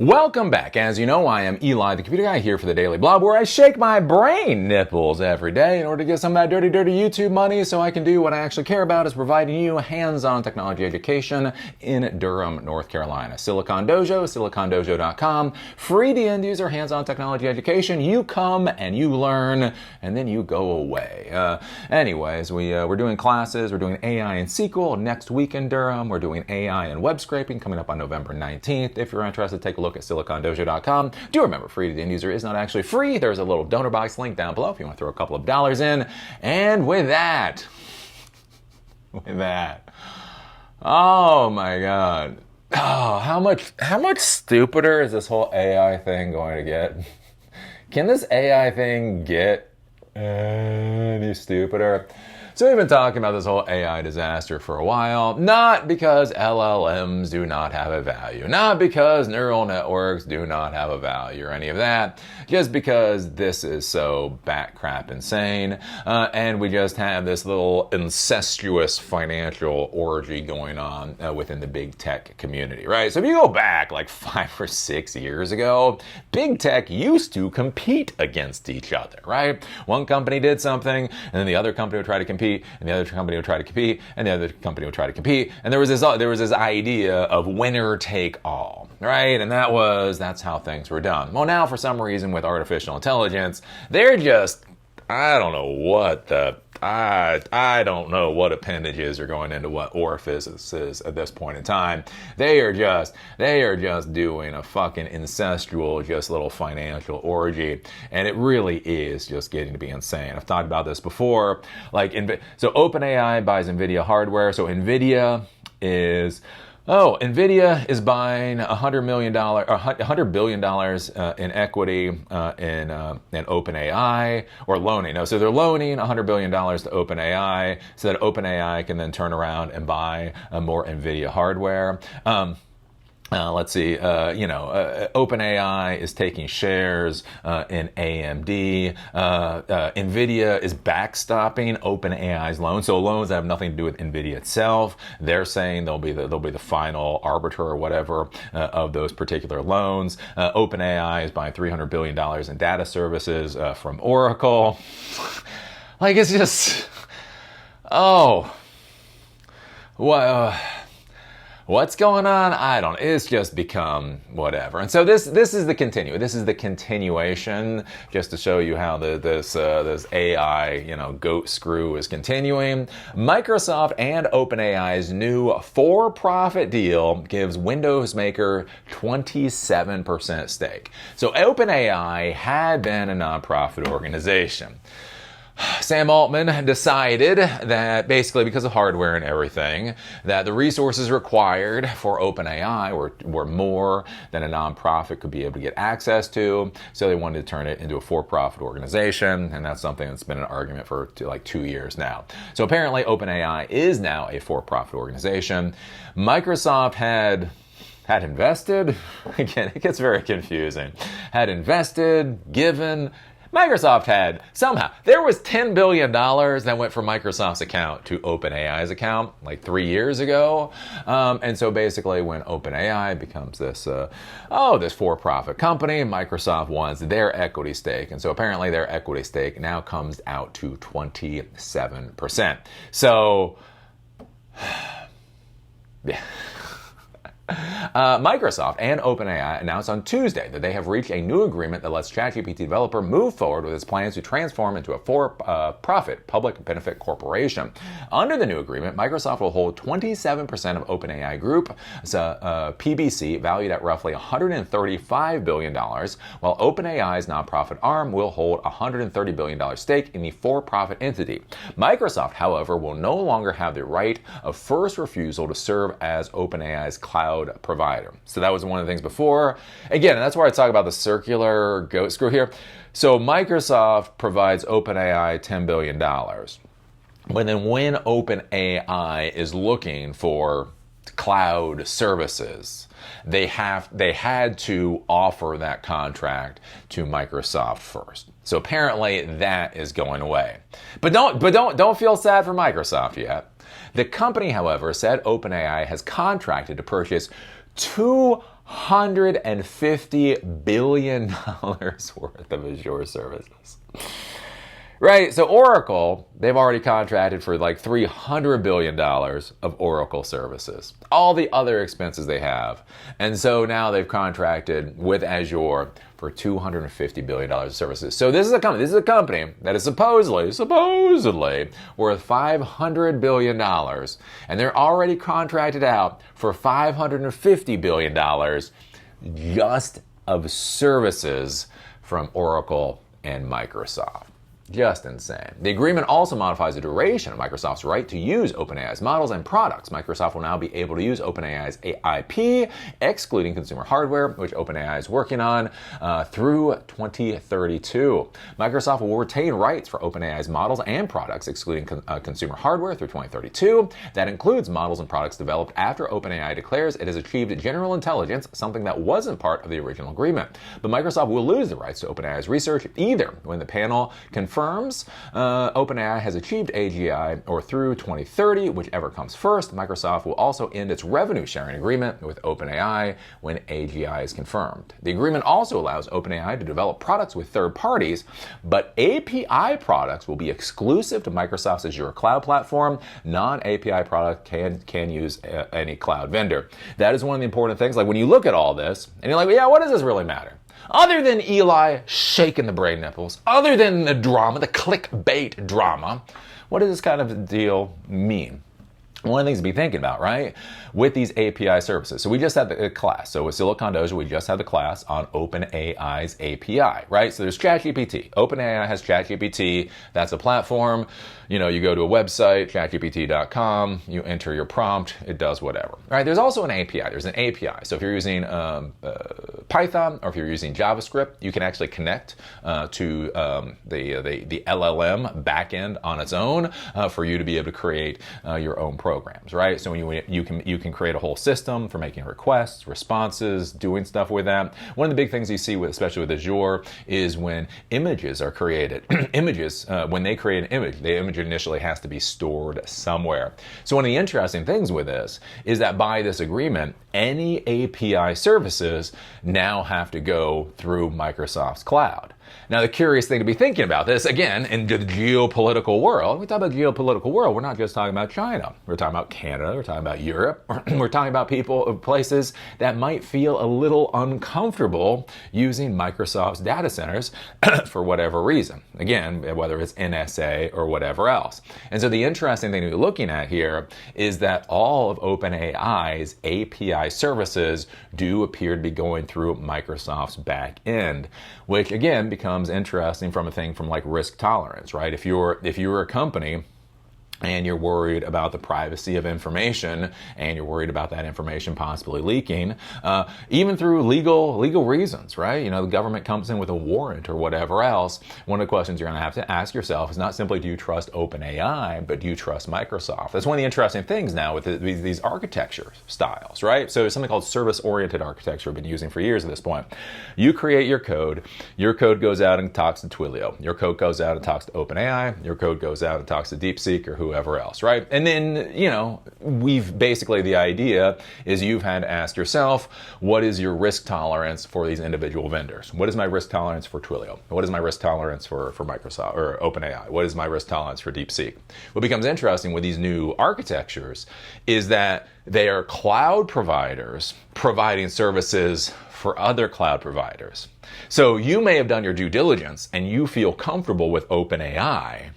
Welcome back. As you know, I am Eli, the computer guy, here for the Daily Blob, where I shake my brain nipples every day in order to get some of that dirty, dirty YouTube money so I can do what I actually care about, is providing you hands-on technology education in Durham, North Carolina. Silicon Dojo, silicondojo.com. Free to end user hands-on technology education. You come and you learn, and then you go away. Anyways, we're doing classes. We're doing AI and SQL next week in Durham. We're doing AI and web scraping coming up on November 19th. If you're interested, take a look at silicondojo.com. Do remember, free to the end user is not actually free. There's a little donor box link down below if you want to throw a couple of dollars in. And with that, oh my God. Oh, how much stupider is this whole AI thing going to get? Can this AI thing get any stupider? So we've been talking about this whole AI disaster for a while, not because LLMs do not have a value, not because neural networks do not have a value or any of that, just because this is so bat crap insane, and we just have this little incestuous financial orgy going on within the big tech community, right? So if you go back like 5 or 6 years ago, big tech used to compete against each other, right? One company did something, and then the other company would try to compete, and the other company would try to compete, and the other company would try to compete, and there was this idea of winner take all, right? And that's how things were done. Well, now for some reason with artificial intelligence, they're just, I don't know what appendages are going into what orifices at this point in time. They are just doing a fucking incestual, just little financial orgy, and it really is just getting to be insane. I've talked about this before. So OpenAI buys NVIDIA hardware. So NVIDIA is buying $100 billion in equity in OpenAI, or loaning. No, so they're loaning $100 billion to OpenAI so that OpenAI can then turn around and buy more NVIDIA hardware. OpenAI is taking shares in AMD. NVIDIA is backstopping OpenAI's loan. So loans that have nothing to do with NVIDIA itself. They're saying they'll be the final arbiter or whatever of those particular loans. OpenAI is buying $300 billion in data services from Oracle. It's just, what's going on? I don't know. It's just become whatever. And so this is the continuation, just to show you how this AI, goat screw is continuing. Microsoft and OpenAI's new for-profit deal gives Windows Maker 27% stake. So OpenAI had been a nonprofit organization. Sam Altman decided that basically because of hardware and everything, that the resources required for OpenAI were more than a nonprofit could be able to get access to. So they wanted to turn it into a for-profit organization, and that's something that's been an argument for 2 years now. So apparently OpenAI is now a for-profit organization. Microsoft had invested, again, it gets very confusing, had invested, given. Microsoft had, somehow, there was $10 billion that went from Microsoft's account to OpenAI's account 3 years ago. And so basically when OpenAI becomes this for-profit company, Microsoft wants their equity stake. And so apparently their equity stake now comes out to 27%. So, yeah. Microsoft and OpenAI announced on Tuesday that they have reached a new agreement that lets ChatGPT developer move forward with its plans to transform into a for-profit public benefit corporation. Under the new agreement, Microsoft will hold 27% of OpenAI Group, PBC, valued at roughly $135 billion, while OpenAI's nonprofit arm will hold a $130 billion stake in the for-profit entity. Microsoft, however, will no longer have the right of first refusal to serve as OpenAI's cloud provider. So that was one of the things before. Again, and that's where I talk about the circular goat screw here. So Microsoft provides OpenAI $10 billion. But then when OpenAI is looking for cloud services, they had to offer that contract to Microsoft first. So apparently that is going away. But don't feel sad for Microsoft yet. The company, however, said OpenAI has contracted to purchase 2 $150 billion worth of Azure services. Right, so Oracle, they've already contracted for like $300 billion of Oracle services, all the other expenses they have. And so now they've contracted with Azure for $250 billion of services. So this is a company that is supposedly worth $500 billion. And they're already contracted out for $550 billion just of services from Oracle and Microsoft. Just insane. The agreement also modifies the duration of Microsoft's right to use OpenAI's models and products. Microsoft will now be able to use OpenAI's IP, excluding consumer hardware, which OpenAI is working on, through 2032. Microsoft will retain rights for OpenAI's models and products, excluding consumer hardware, through 2032. That includes models and products developed after OpenAI declares it has achieved general intelligence, something that wasn't part of the original agreement. But Microsoft will lose the rights to OpenAI's research either when the panel confirms OpenAI has achieved AGI or through 2030, whichever comes first. Microsoft will also end its revenue sharing agreement with OpenAI when AGI is confirmed. The agreement also allows OpenAI to develop products with third parties, but API products will be exclusive to Microsoft's Azure cloud platform. Non-API product can use any cloud vendor. That is one of the important things. Like when you look at all this and you're like, well, yeah, what does this really matter? Other than Eli shaking the brain nipples, other than the drama, the clickbait drama, what does this kind of deal mean? One of the things to be thinking about, right, with these API services. So we just had the class. So with Silicon Dojo, we just had the class on OpenAI's API, right? So there's ChatGPT. OpenAI has ChatGPT. That's a platform. You know, you go to a website, chatgpt.com, you enter your prompt, it does whatever. Right? There's also an API. There's an API. So if you're using Python or if you're using JavaScript, you can actually connect to the LLM backend on its own for you to be able to create your own programs, right? So when you can create a whole system for making requests, responses, doing stuff with that. One of the big things you see especially with Azure is when images are created. Images, when they create an image, the image initially has to be stored somewhere. So one of the interesting things with this is that by this agreement, any API services now have to go through Microsoft's cloud. Now, the curious thing to be thinking about this, again, in the geopolitical world, we talk about geopolitical world, we're not just talking about China. We're talking about Canada, we're talking about Europe, we're talking about places that might feel a little uncomfortable using Microsoft's data centers for whatever reason. Again, whether it's NSA or whatever else. And so the interesting thing to be looking at here is that all of OpenAI's API services do appear to be going through Microsoft's back end, which again becomes interesting from a thing from like risk tolerance, right? If you're a company and you're worried about the privacy of information and you're worried about that information possibly leaking, even through legal reasons, right? You know, the government comes in with a warrant or whatever else. One of the questions you're going to have to ask yourself is not simply do you trust OpenAI, but do you trust Microsoft? That's one of the interesting things now with these architecture styles, right? So something called service-oriented architecture we've been using for years at this point. You create your code goes out and talks to Twilio. Your code goes out and talks to OpenAI. Your code goes out and talks to DeepSeek or whoever else, right? And then, you know, the idea is you've had to ask yourself, what is your risk tolerance for these individual vendors? What is my risk tolerance for Twilio? What is my risk tolerance for Microsoft or OpenAI? What is my risk tolerance for DeepSeek? What becomes interesting with these new architectures is that they are cloud providers providing services for other cloud providers. So you may have done your due diligence and you feel comfortable with OpenAI,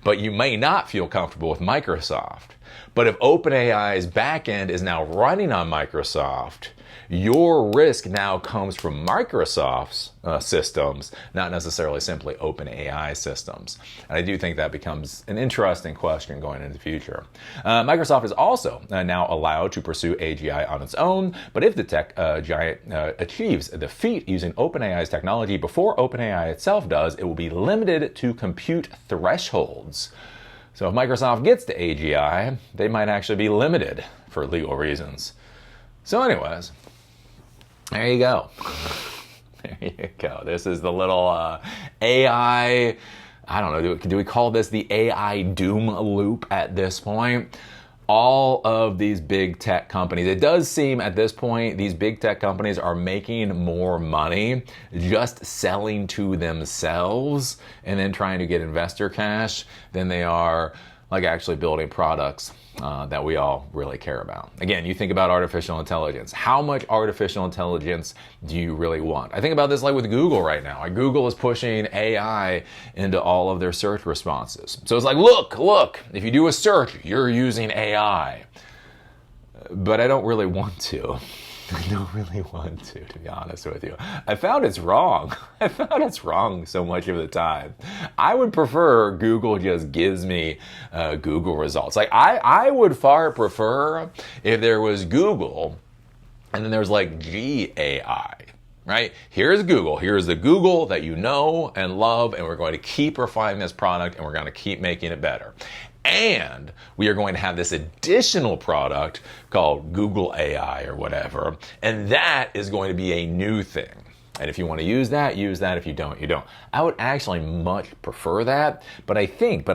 but you may not feel comfortable with Microsoft. But if OpenAI's backend is now running on Microsoft, your risk now comes from Microsoft's systems, not necessarily simply OpenAI systems. And I do think that becomes an interesting question going into the future. Microsoft is also now allowed to pursue AGI on its own, but if the tech giant achieves the feat using OpenAI's technology before OpenAI itself does, it will be limited to compute thresholds. So if Microsoft gets to AGI, they might actually be limited for legal reasons. So anyways, there you go. There you go. This is the little AI, I don't know, do we call this the AI doom loop at this point? all of these big tech companies, it does seem at this point, these big tech companies are making more money just selling to themselves and then trying to get investor cash than they are like actually building products that we all really care about. Again, you think about artificial intelligence. How much artificial intelligence do you really want? I think about this like with Google right now. Like Google is pushing AI into all of their search responses. So it's like, look, if you do a search, you're using AI. But I don't really want to. I don't really want to be honest with you. I found it's wrong. I found it's wrong so much of the time. I would prefer Google just gives me Google results. Like I would far prefer if there was Google and then there's like GAI. Right? Here's Google. Here's the Google that you know and love, and we're going to keep refining this product and we're going to keep making it better. And we are going to have this additional product called Google AI or whatever, and that is going to be a new thing. And if you want to use that, use that. If you don't, you don't. I would actually much prefer that. But I think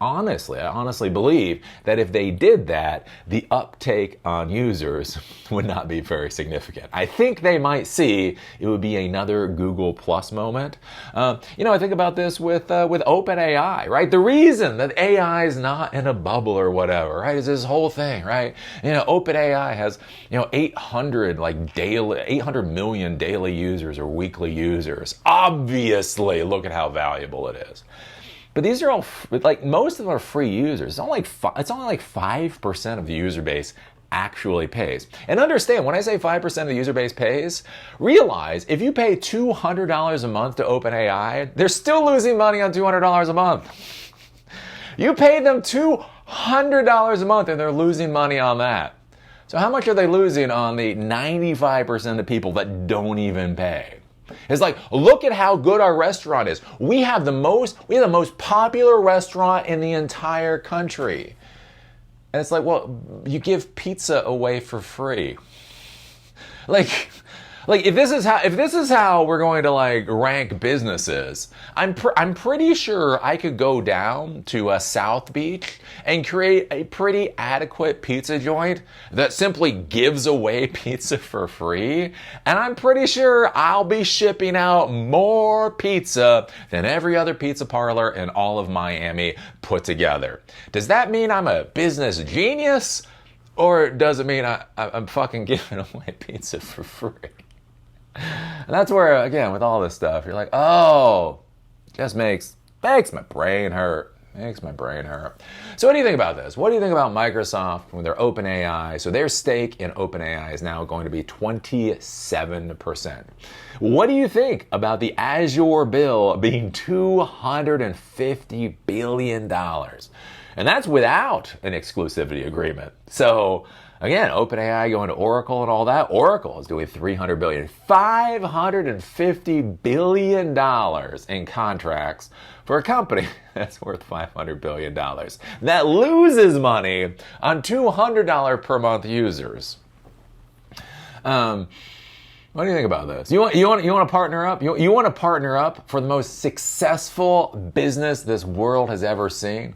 honestly, I honestly believe that if they did that, the uptake on users would not be very significant. I think they might see it would be another Google Plus moment. I think about this with OpenAI, right? The reason that AI is not in a bubble or whatever, right, is this whole thing, right? OpenAI has 800 million daily users or weekly users. Obviously, look at how valuable it is. But these are all most of them are free users. It's only like 5% of the user base actually pays. And understand, when I say 5% of the user base pays, realize if you pay $200 a month to OpenAI, they're still losing money on $200 a month. You pay them $200 a month and they're losing money on that. So how much are they losing on the 95% of people that don't even pay? It's like, look at how good our restaurant is. We have the most popular restaurant in the entire country. And it's like, well, you give pizza away for free. Like if this is how we're going to rank businesses, I'm pretty sure I could go down to South Beach and create a pretty adequate pizza joint that simply gives away pizza for free, and I'm pretty sure I'll be shipping out more pizza than every other pizza parlor in all of Miami put together. Does that mean I'm a business genius, or does it mean I'm fucking giving away pizza for free? And that's where, again, with all this stuff, you're like, oh, just makes my brain hurt. Makes my brain hurt. So what do you think about this? What do you think about Microsoft with their OpenAI? So their stake in OpenAI is now going to be 27%. What do you think about the Azure bill being $250 billion? And that's without an exclusivity agreement. So again, OpenAI going to Oracle and all that. Oracle is doing $300 billion, $550 billion in contracts for a company that's worth $500 billion that loses money on $200 per month users. What do you think about this? You want to partner up? You want to partner up for the most successful business this world has ever seen?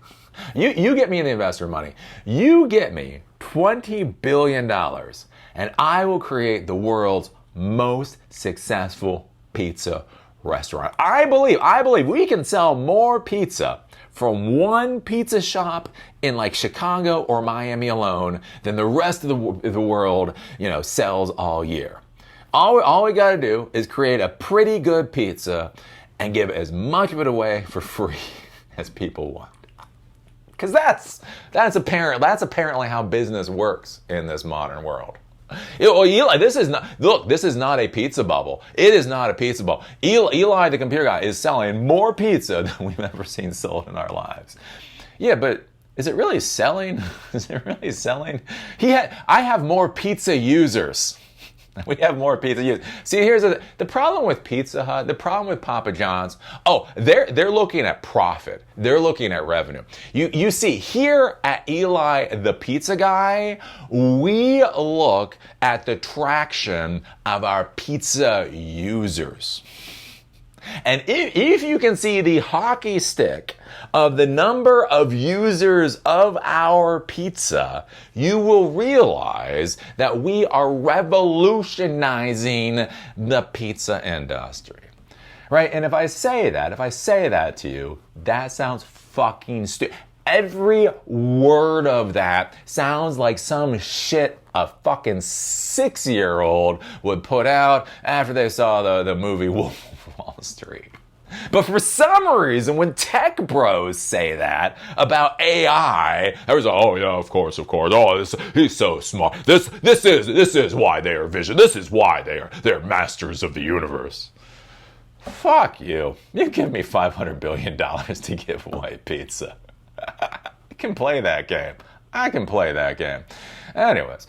You get me the investor money. You get me $20 billion, and I will create the world's most successful pizza restaurant. I believe we can sell more pizza from one pizza shop in Chicago or Miami alone than the rest of the world, sells all year. All we got to do is create a pretty good pizza and give as much of it away for free as people want. Because that's apparently how business works in this modern world. Eli, this is not a pizza bubble. It is not a pizza bubble. Eli, the computer guy, is selling more pizza than we've ever seen sold in our lives. Yeah, but is it really selling? Is it really selling? I have more pizza users. We have more pizza users. See, here's the problem with Pizza Hut, the problem with Papa John's. Oh, they're looking at profit. They're looking at revenue. You see, here at Eli, the pizza guy, we look at the traction of our pizza users. And if you can see the hockey stick of the number of users of our pizza, you will realize that we are revolutionizing the pizza industry. Right? And if I say that to you, that sounds fucking stupid. Every word of that sounds like some shit a fucking 6-year-old would put out after they saw the movie Wolf of Wall Street. But for some reason, when tech bros say that about AI, everyone's like, oh yeah, of course. Oh, he's so smart. This is why they are vision. This is why they're masters of the universe. Fuck you. You give me $500 billion to give away pizza. I can play that game. Anyways,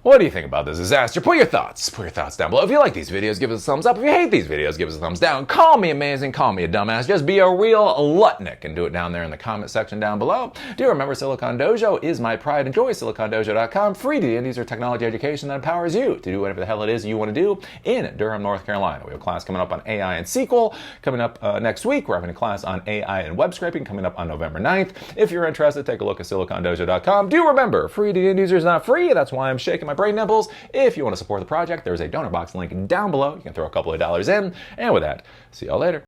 what do you think about this disaster? Put your thoughts down below. If you like these videos, give us a thumbs up. If you hate these videos, give us a thumbs down. Call me amazing, call me a dumbass. Just be a real Lutnick and do it down there in the comment section down below. Do remember Silicon Dojo is my pride and joy. SiliconDojo.com. Free to the indies or technology education that empowers you to do whatever the hell it is you want to do in Durham, North Carolina. We have a class coming up on AI and SQL coming up next week. We're having a class on AI and web scraping coming up on November 9th. If you're interested, take a look at SiliconDojo.com. Do remember, free to the end users not free. That's why I'm shaking my brain nipples. If you want to support the project, there's a donor box link down below. You can throw a couple of dollars in. And with that, see y'all later.